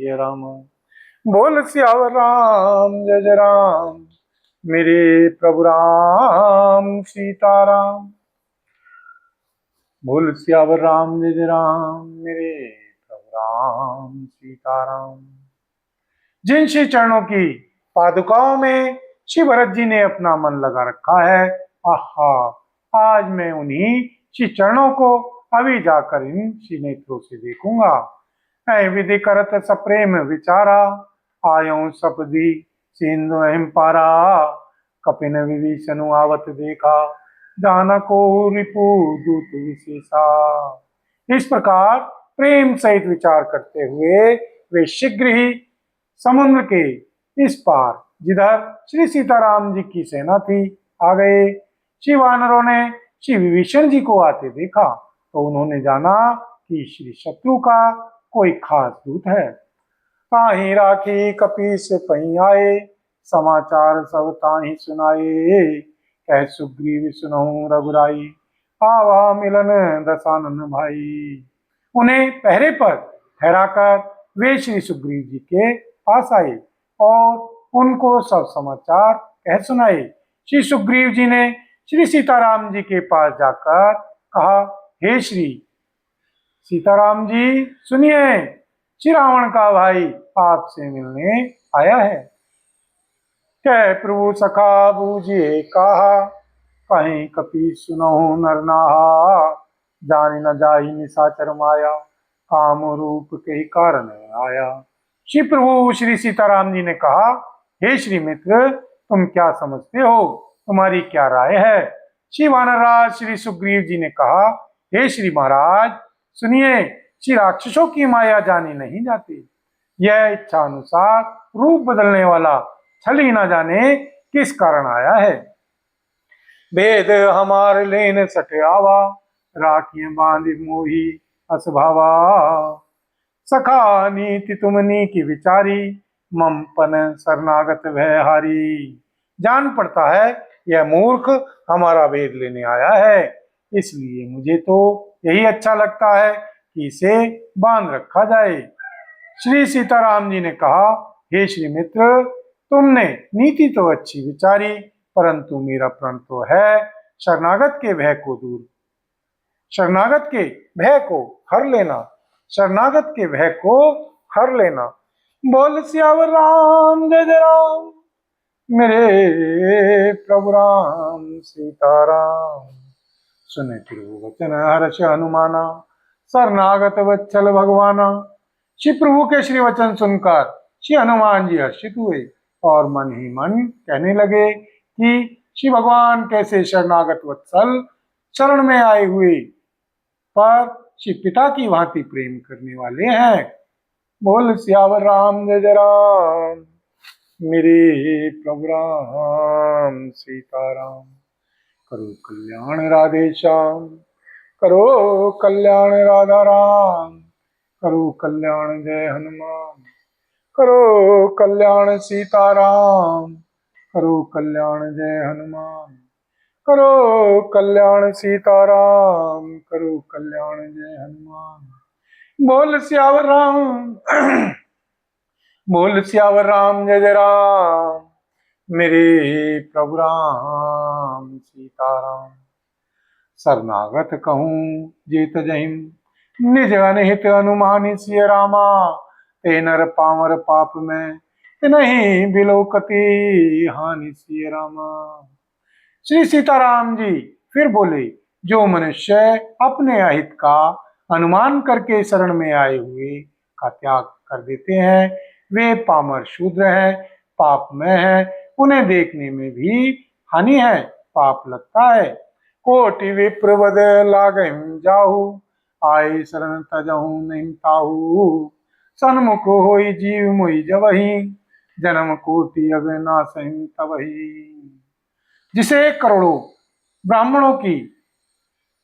सिया राम। बोल सियावर राम जय जय राम, मेरे प्रभु राम सीताराम। बोल सियावर राम जय जय राम, मेरे प्रभु राम सीताराम। जिन श्री चरणों की पादुकाओं में श्री भरत जी ने अपना मन लगा रखा है, आहा, आज मैं उन्हीं श्री चरणों को अभी जाकर इन श्री नेत्रों से देखूंगा। ऐ विधि करत सप्रेम विचारा, आयो सपदी सिंधु अहिम पारा। कपिन विभीषण आवत देखा, जाना को रिपु दूत विशेषा। इस प्रकार प्रेम सहित विचार करते हुए वे शीघ्र ही समुद्र के इस पार, जिधर श्री सीताराम जी की सेना थी, आ गए। श्री वानरों ने श्री विभीषण जी को आते देखा तो उन्होंने जाना कि श्री शत्रु का कोई खास दूत है। ताहि राखी कपीस पही आए, समाचार सब ताहि सुनाए। कह सुग्रीव सुनहु रघुराई, आवा मिलन दसानन भाई। उन्हें पहरे पर ठहराकर वे श्री सुग्रीव जी के पास आए और उनको सब समाचार कह सुनाए। श्री सुग्रीव जी ने श्री सीताराम जी के पास जाकर कहा, हे श्री सीताराम जी सुनिए, श्री रावण का भाई आपसे मिलने आया है। कह प्रभु सखा बूझिए कहा, कहीं कपि सुनहु नर नाहा। जानि न जाहि निशाचर माया, काम रूप के कारण आया। श्री प्रभु श्री सीताराम जी ने कहा, हे श्री मित्र, तुम क्या समझते हो, तुम्हारी क्या राय है। श्री वानरराज श्री सुग्रीव जी ने कहा, हे श्री महाराज सुनिए, श्री राक्षसों की माया जानी नहीं जाती। यह इच्छा अनुसार रूप बदलने वाला छल ही न जाने किस कारण आया है। वेद हमार लेन सट आवा, राखिए बांध मोही असभावा। सखा नीति तुमनी की विचारी, ममपन शरणागत भय हारी। जान पड़ता है यह मूर्ख हमारा वेद लेने आया है, इसलिए मुझे तो यही अच्छा लगता है कि इसे बांध रखा जाए। श्री सीताराम जी ने कहा, हे श्री मित्र, तुमने नीति तो अच्छी विचारी, परंतु मेरा प्रण तो है शरणागत के भय को दूर, शरणागत के भय को हर लेना, शरणागत के भय को हर लेना। बोल सियावर राम जय जय राम, मेरे प्रभु राम सीताराम। सुने प्रभु वचन हर्ष हनुमाना, शरणागत वत्सल भगवाना। श्री प्रभु के श्री वचन सुनकर श्री हनुमान जी हर्षित हुए और मन ही मन कहने लगे कि श्री भगवान कैसे शरणागत वत्सल, शरण में आए हुए पर श्री पिता की भांति प्रेम करने वाले हैं। बोल सियावर राम जय जय राम, मेरे प्रभु राम सीताराम। करो कल्याण राधे श्याम, करो कल्याण राधा राम। करो कल्याण जय हनुमान, करो कल्याण सीताराम। करो कल्याण जय हनुमान, करो कल्याण सीताराम। करो कल्याण जय हनुमान। बोल सियावर राम बोल सियावर राम जय जय राम, मेरे प्रभु राम सीताराम। शरणागत कहूँ जेत जहिम, निज अनहित अनुमानी सिय रामा। ते नर पामर पाप में, नहीं बिलोकती हानि सिय रामा। श्री सीताराम जी फिर बोले, जो मनुष्य अपने अहित का अनुमान करके शरण में आए हुए का त्याग कर देते हैं, वे पामर शूद्र हैं, पाप में हैं, उन्हें देखने में भी हानि है, पाप लगता है। कोटि विप्र बद लागहिं जाहु, आए शरण तजहु नहीं ताहु। सन्मुख होई जीव मोहि जबहि, जन्म कोटि अग नासहिं तबहि। जिसे करोड़ों ब्राह्मणों की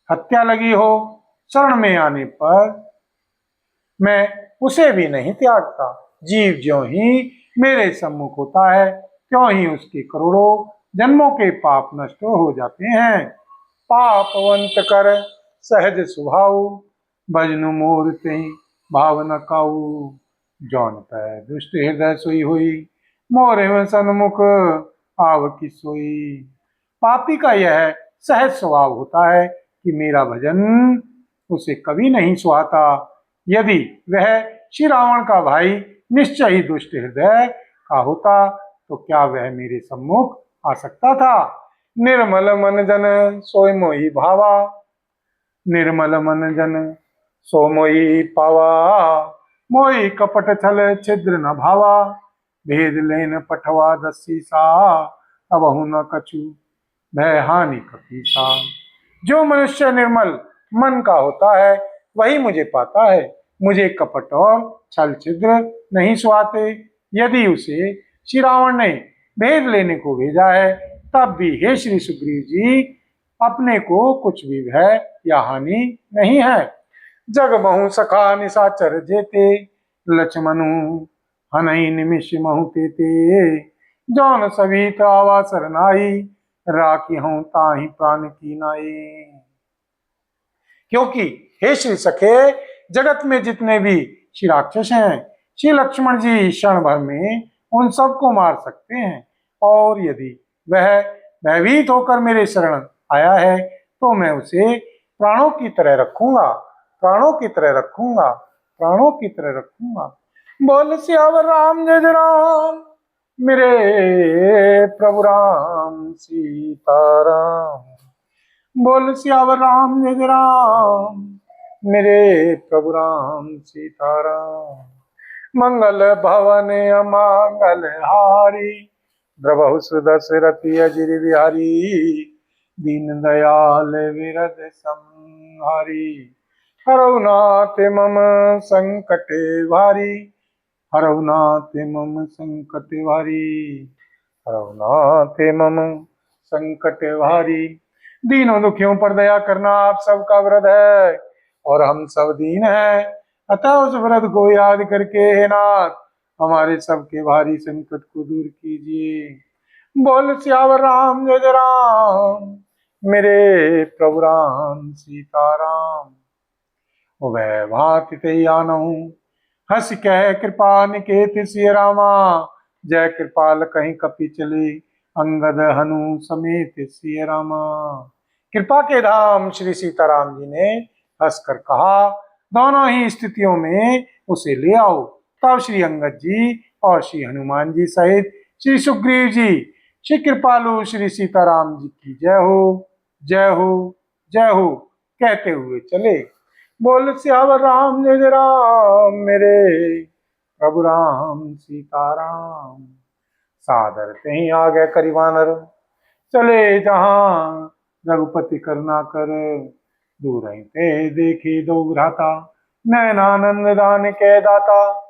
हत्या लगी हो, शरण में आने पर मैं उसे भी नहीं त्यागता। जीव ज्यों ही मेरे सम्मुख होता है, त्यों ही उसके करोड़ों जन्मों के पाप नष्ट हो जाते हैं। पापवंत कर सहज स्वभाव, भजनु मोर तेहि भाव न काऊ। जौन पै दुष्ट हृदय सोई हुई, मोरे सन्मुख आव की सोई। पापी का यह सहज स्वभाव होता है कि मेरा भजन उसे कभी नहीं सुहाता। यदि वह श्री रावण का भाई निश्चय ही दुष्ट हृदय का होता तो क्या वह मेरे सम्मुख आ सकता था। निर्मल मन जन सोय मोहि भावा, निर्मल मन जन सो मोहि पावा, मोहि कपट छल छिद्र न भावा, भेद लेन पठवा दसी सा, अबहु न कछु भय हानि कपीसा। जो मनुष्य निर्मल मन का होता है वही मुझे पाता है। मुझे कपट और छल छिद्र नहीं सुहाते। यदि उसे श्री रावण ने भेद लेने को भेजा है तब भी हे श्री सुग्रीव जी, अपने को कुछ भी भय या हानि नहीं है। जग महु सखा निशाचर जेते, लक्ष्मणु हनई निमिष महु तेते, जौन सभी आवा सरनाई, राखी हूं ताहि प्राण की नाई। क्योंकि हे श्री सखे, जगत में जितने भी श्री राक्षस हैं, श्री लक्ष्मण जी क्षण भर में उन सबको मार सकते हैं। और यदि वह भयभीत होकर मेरे शरण आया है तो मैं उसे प्राणों की तरह रखूंगा, प्राणों की तरह रखूंगा, प्राणों की तरह रखूंगा। बोल सियावर राम जय जय राम, मेरे प्रभु राम सीताराम। बोल सियावर राम जय जय राम, मेरे प्रभु राम सीताराम। मंगल भवन अमंगल हारी, द्रवहु सुदशरथि अजिर बिहारी, दीन दयाल विरद संहारी। हरौ नाथ मम संकट भारी, हरौ नाथ मम संकट भारी, हरौ नाथ मम संकट भारी। दीनों दुखियों पर दया करना आप सबका व्रत है और हम सब दीन हैं, अतः उस व्रत को याद करके हे नाथ हमारे सबके भारी संकट को दूर कीजिए। बोल सियावर राम जय जय राम, मेरे प्रभु राम सीताराम। वह भात ते आनहु, हस कह कृपा निकेत सिय रामा, जय कृपाल कहीं कपि चले, अंगद हनु समेत सिय रामा। कृपा के धाम श्री सीताराम जी ने हंसकर कहा, दोनों ही स्थितियों में उसे ले आओ। तब श्री अंगद जी और श्री हनुमान जी सहित श्री सुग्रीव जी श्री कृपालु श्री सीताराम जी की जय हो, जय हो, जय हो कहते हुए चले। बोल सियावर राम जय जय राम, मेरे प्रभु राम सीताराम। सादर ते आ गए करिवानर, चले जहां रघुपति करुणा कर, दूर ते देखे दो भ्राता, नैनानंद दान के दाता।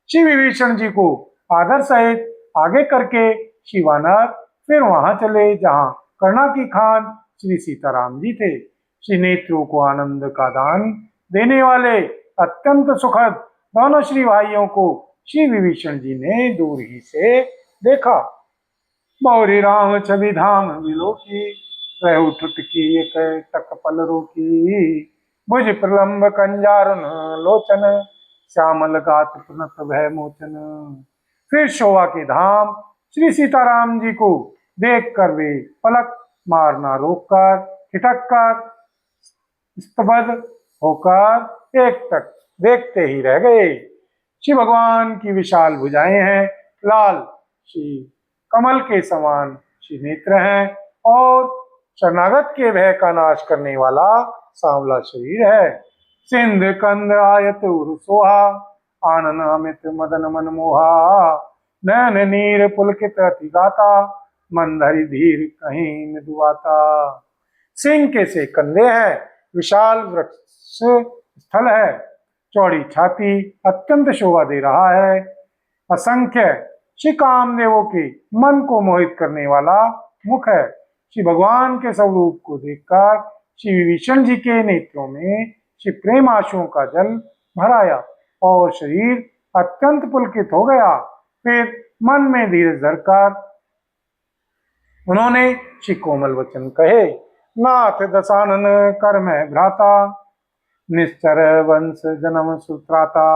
श्री विभीषण जी को आदर सहित आगे करके श्री वानर फिर वहां चले जहां करुणा की खान श्री सीताराम जी थे। श्री नेत्रों को आनंद का दान देने वाले अत्यंत सुखद दोनों श्री भाइयों को श्री विभीषण जी ने दूर ही से देखा। मौरी राम छवि धाम विलोकी, रहु टुटकी एक टक पल रोकी, भुज प्रलंब कंजारुन लोचन, श्यामल गात प्रणत भय मोचन। फिर शोभा के धाम श्री सीताराम जी को देख कर वे पलक मारना रोककर ठिठक कर स्तब्ध होकर एक टक देखते ही रह गए। श्री भगवान की विशाल भुजाएं हैं, लाल श्री कमल के समान श्री नेत्र हैं और शरणागत के भय का नाश करने वाला सांवला शरीर है। सिंध कंद आयत उर सोहा, आनन अमित मदन मन मोहा, नयन नीर पुलकित अति गाता, मंदहरि धीर कहीं मृदुआता। सिंह के से कंधे हैं, विशाल वृक्ष स्थल है, चौड़ी छाती अत्यंत शोभा दे रहा है। असंख्य श्री कामदेवों के मन को मोहित करने वाला मुख है। श्री भगवान के स्वरूप को देखकर श्री विभीषण जी के नेत्रों में श्री प्रेम आंसुओं का जल भर आया और शरीर अत्यंत पुलकित हो गया। फिर मन में धीरज धरकर उन्होंने श्री कोमल वचन कहे, नाथ दशानन कर मैं भ्राता, निश्चर वंश जन्म सुत्राता,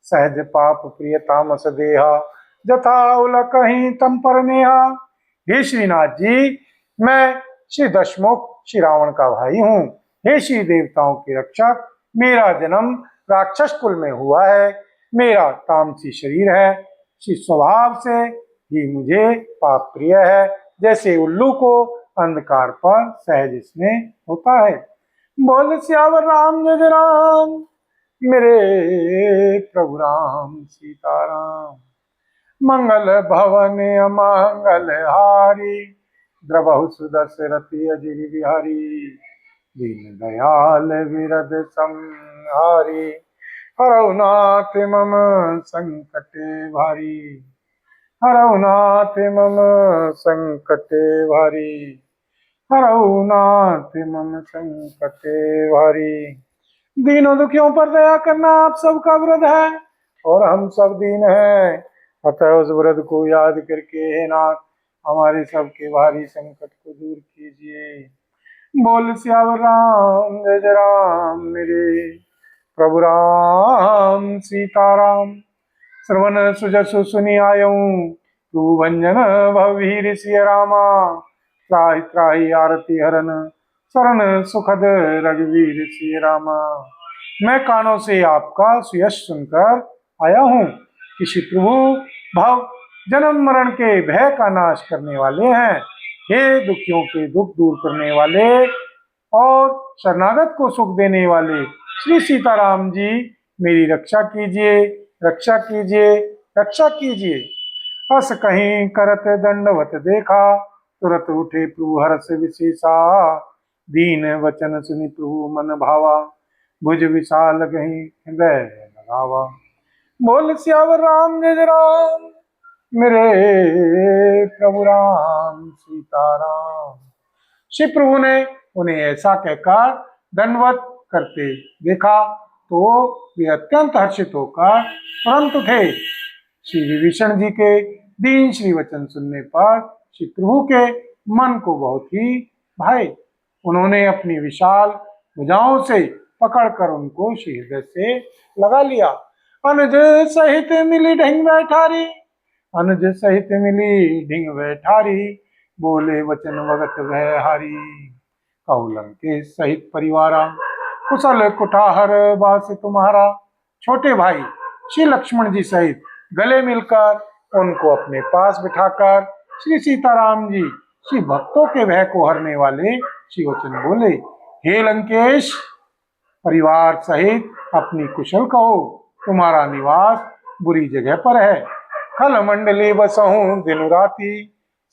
सहज पाप प्रिय तामस देहा, जथा उल कहीं तम पर नेहा। हे श्रीनाथ जी, मैं श्री दशमुख श्री रावण का भाई हूँ। हे श्री देवताओं के रक्षक, मेरा जन्म राक्षस कुल में हुआ है। मेरा तामसी शरीर है। श्री स्वभाव से ही मुझे पाप प्रिय है, जैसे उल्लू को अंधकार पर सहज स्नेह होता है। बोल सियावर राम जय जय राम, मेरे प्रभु राम सीताराम। मंगल भवन अमंगल हारी, द्रवहु सुदशरथि अजिर बिहारी। दीन दयाल विरद संहारी, हरौ नाथ मम संकट भारी। हरौ नाथ मम संकट भारी। हरौ नाथ मम संकट भारी। दीनों दुखियों पर दया करना आप सबका व्रत है, और हम सब दीन हैं। अतः उस व्रत को याद करके हे नाथ, हमारे सबके भारी संकट को दूर कीजिए। बोल सियावर राम जय जय राम, मेरे प्रभु राम सीताराम। श्रवण सुजसु सुनि आयऊं, तू भंजन भववीर सिय रामा। त्राहि त्राहि आरती हरन, शरण सुखद रघुवीर सिय रामा। मैं कानों से आपका सुयश सुनकर आया हूँ। किसी प्रभु भव जन्म मरण के भय का नाश करने वाले हैं। हे दुखियों के दुख दूर करने वाले और शरणागत को सुख देने वाले श्री सीताराम जी, मेरी रक्षा कीजिए, रक्षा कीजिए, रक्षा कीजिए। अस कहीं करत दंडवत देखा, तुरत उठे प्रभु हर्ष विशेषा। दीन वचन सुनि प्रभु मन भावा, भुज विशाल कहीं हृदय लगावा। बोल सियावर राम जय जय राम, मेरे प्रभु राम सीताराम। श्री प्रभु ने उन्हें ऐसा कहकर दंडवत करते देखा तो वे अत्यंत हर्षित होकर तुरंत उठे। श्री विभीषण जी के दीन श्री वचन सुनने पर श्री प्रभु के मन को बहुत ही भाए। उन्होंने अपनी विशाल भुजाओं से पकड़कर उनको श्री हृदय से लगा लिया। अनुज सहित मिली ढंग बैठारी, अनुज सहित मिली ढिंग बैठारी। बोले वचन भगत भय हारी, कौलन के सहित परिवारा। कुशल कुठाहर बास तुम्हारा। छोटे भाई श्री लक्ष्मण जी सहित गले मिलकर उनको अपने पास बिठाकर श्री सीताराम जी श्री भक्तों के भय को हरने वाले श्री वचन बोले। हे लंकेश, परिवार सहित अपनी कुशल कहो, तुम्हारा निवास बुरी जगह पर है। खल मंडली बसहूं दिन राती,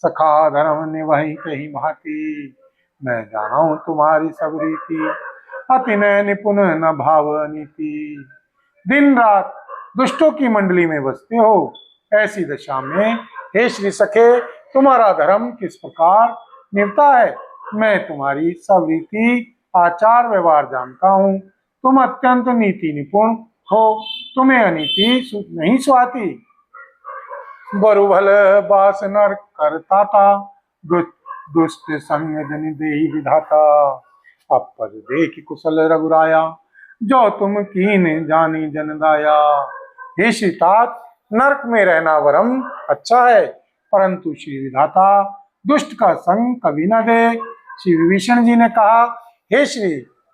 सखा धर्म निवहि कही भांति। मैं जाना हूं तुम्हारी सब रीति, अति नय निपुण न भाव नीति। दिन रात दुष्टों की मंडली में बसते हो, ऐसी दशा में हे श्री सखे, तुम्हारा धर्म किस प्रकार निभता है। मैं तुम्हारी सब रीति आचार व्यवहार जानता हूँ। तुम अत्यंत नीति निपुण हो, तुम्हें अनीति नहीं सुहाती। बरुभल बास नर करता था, दुष्ट संग जनि देहि विधाता। अब पद देख कुशल रघुराया, जो तुम कीन जानी जनदाया। हे श्रीतात, नरक में रहना वरम अच्छा है, परंतु श्री विधाता दुष्ट का संग कभी न दे। श्री विभीषण जी ने कहा, हे श्री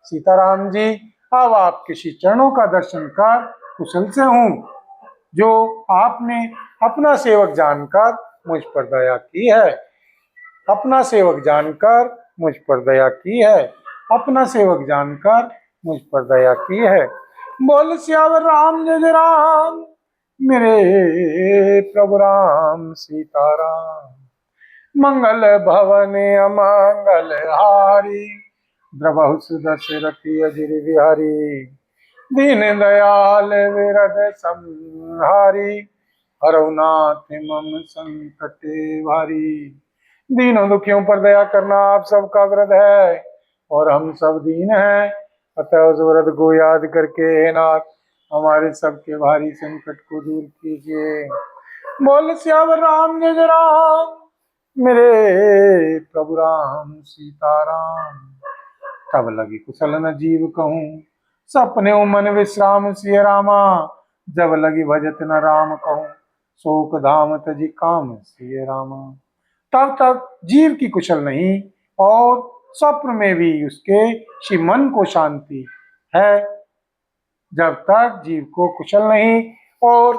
सीताराम जी, अब आप किसी चरणों का दर्शन कर कुशल से हूँ, जो आपने अपना सेवक जानकर मुझ पर दया की है। अपना सेवक जानकर मुझ पर दया की है। अपना सेवक जानकर मुझ पर दया की है। बोल सियावर राम जय जय राम, मेरे प्रभु राम सीताराम। मंगल भवन अमंगल हारी, द्रवहु सुदशरथि अजिर बिहारी। दीन दयाल विरद संहारी, हरौ नाथ मम संकट भारी। दीनों दुखियों पर दया करना आप सबका व्रत है, और हम सब दीन हैं। अतः उस व्रत को याद करके हे नाथ, हमारे सबके भारी संकट को दूर कीजिए। बोल सियावर राम जय जय राम, मेरे प्रभु राम सीताराम। तब लगी कुशल न जीव कहूँ, सपने मन विश्राम सिय रामा। जब लगी भजत न राम कहूँ, शोक धाम तजी काम सिय रामा। तब तक जीव की कुशल नहीं और स्वप्न में भी उसके श्री मन को शांति है। जब तक जीव को कुशल नहीं और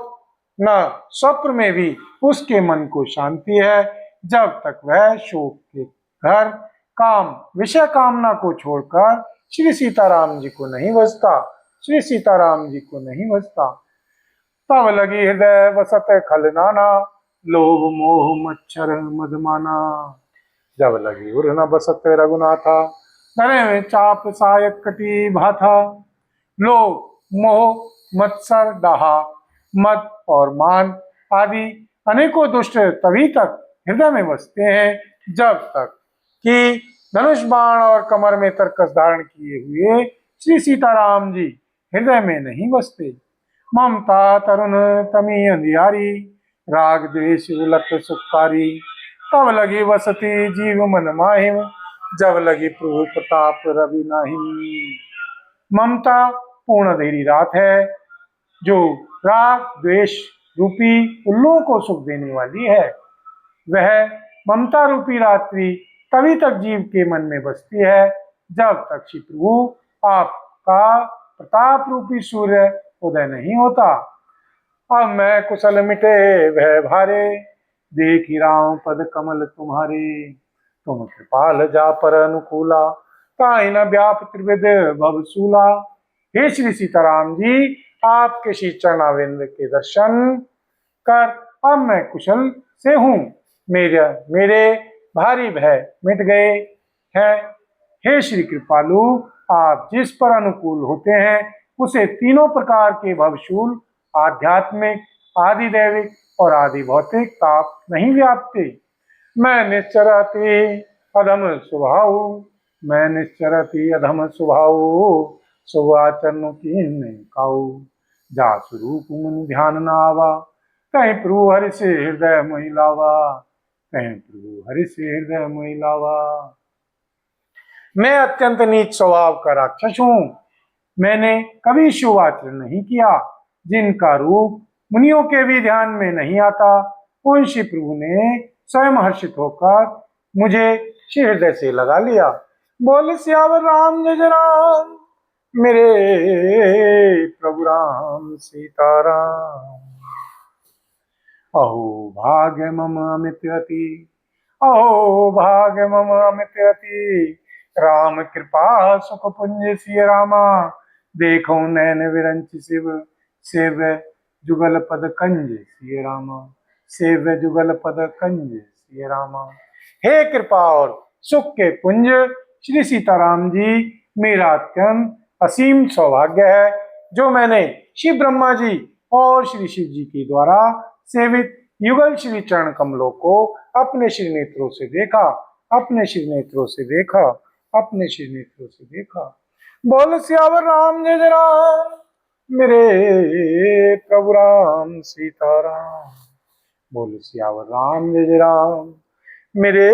न स्वप्न में भी उसके मन को शांति है, जब तक वह शोक के घर काम विषय कामना को छोड़कर श्री सीताराम जी को नहीं भजता, श्री सीताराम जी को नहीं भजता। तब लगी हृदय बसत खल नाना, लोभ मोह मच्छर मदमाना। जब लगी उर न बसत रघुनाथा, गले में चाप सायक कटी भाथा। लोभ मोह मत्सर डाहा मद और मान आदि अनेकों दुष्ट तभी तक हृदय में बसते हैं जब तक कि धनुष बाण और कमर में तरकस धारण किए हुए श्री सीताराम जी हृदय में नहीं बसते। ममता तरुण तमी अंधियारी, राग द्वेष उलट सुखारी। तब लगी बसती जीव मन माहिम, जब लगी प्रभु प्रताप रवि नाहिम। ममता पूर्ण अंधेरी रात है जो राग द्वेष रूपी उल्लुओं को सुख देने वाली है। वह ममता रूपी रात्रि तभी तक जीव के मन में बसती है जब तक श्री प्रभु आपका प्रताप रूपी सूर्य उदय नहीं होता। अब मैं कुशल मिटे वह भारे, देख ही राम पद कमल तुम्हारे। तुम कृपाल जा पर अनुकूला, ताहि न व्याप त्रिविध भवसूला। हे श्री सीताराम जी, आपके श्री चरणाविंद के दर्शन कर अब मैं कुशल से हूँ। मेरे भारी भय मिट गए हैं। हे श्री कृपालु, आप जिस पर अनुकूल होते हैं उसे तीनों प्रकार के भवशूल आध्यात्मिक, आदि दैविक और आदि भौतिक ताप नहीं व्यापते। मैं निश्चरति अधम स्वभाव, मैं निश्चरति अधम स्वभाव। सुवाचन की नहीं खाऊ, जा स्वरूप मुनि ध्यान न आवा। कहीं प्रभु हरि से हृदय महिलावा, कहीं प्रभु हरि से हृदय महिलावा। मैं अत्यंत नीच स्वभाव का राक्षस हूँ। मैंने कभी शुभ आचरण नहीं किया, जिनका रूप मुनियों के भी ध्यान में नहीं आता। उन श्री प्रभु ने स्वयं हर्षित होकर मुझे श्री हृदय से लगा लिया। बोल सियावर राम जय जय राम, मेरे प्रभु राम सीताराम। अहो भाग्य मम अमित अति, अहो भाग्य मम अमित अति। राम कृपा सुख पुंज सिय रामा, देखो नैन विरंच शिव सेव्य जुगल पद कंज सिय रामा, सेव्य जुगल पद कंज सिय रामा। हे कृपा और सुख के पुंज श्री सीताराम जी, मेरा अत्यंत असीम सौभाग्य है जो मैंने श्री ब्रह्मा जी और श्री शिव जी के द्वारा सेवित युगल श्री चरण कमलों को अपने श्री नेत्रों से देखा, अपने श्री नेत्रों से देखा, अपने श्री नेत्रों से देखा। बोल सियावर राम जय जय राम, मेरे प्रभु राम सीताराम। बोल सियावर राम जय जय राम, मेरे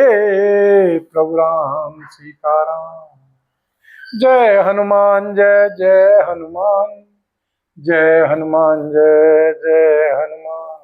प्रभु राम सीताराम। जय हनुमान जय जय हनुमान, जय हनुमान जय जय हनुमान।